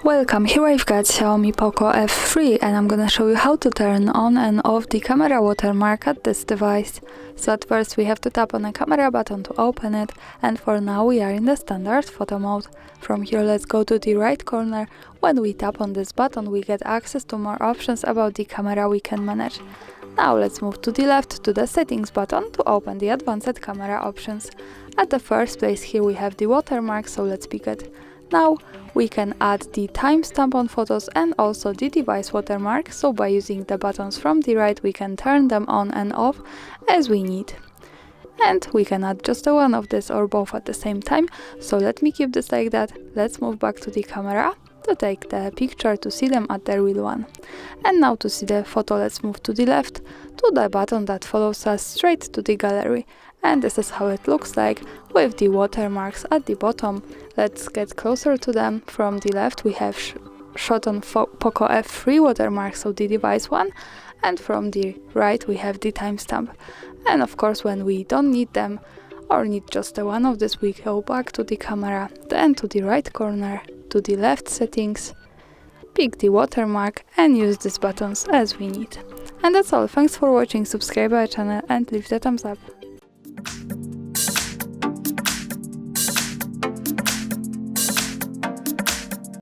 Welcome, here I've got XIAOMI POCO F3 and I'm gonna show you how to turn on and off the camera watermark at this device. So at first we have to tap on the camera button to open it, and for now we are in the standard photo mode. From here let's go to the right corner. When we tap on this button we get access to more options about the camera we can manage. Now let's move to the left to the settings button to open the advanced camera options. At the first place here we have the watermark, so let's pick it. Now we can add the timestamp on photos and also the device watermark, so by using the buttons from the right we can turn them on and off as we need. And we can add just one of this or both at the same time, so let me keep this like that. Let's move back to the camera to take the picture to see them at the real one. And now to see the photo let's move to the left to the button that follows us straight to the gallery. And this is how it looks like with the watermarks at the bottom. Let's get closer to them. From the left we have shot on Poco F3 watermark, so the device one, and from the right we have the timestamp. And of course when we don't need them or need just one of this, we go back to the camera, then to the right corner, to the left settings, pick the watermark and use these buttons as we need. And that's all. Thanks for watching, subscribe our channel and leave the thumbs up.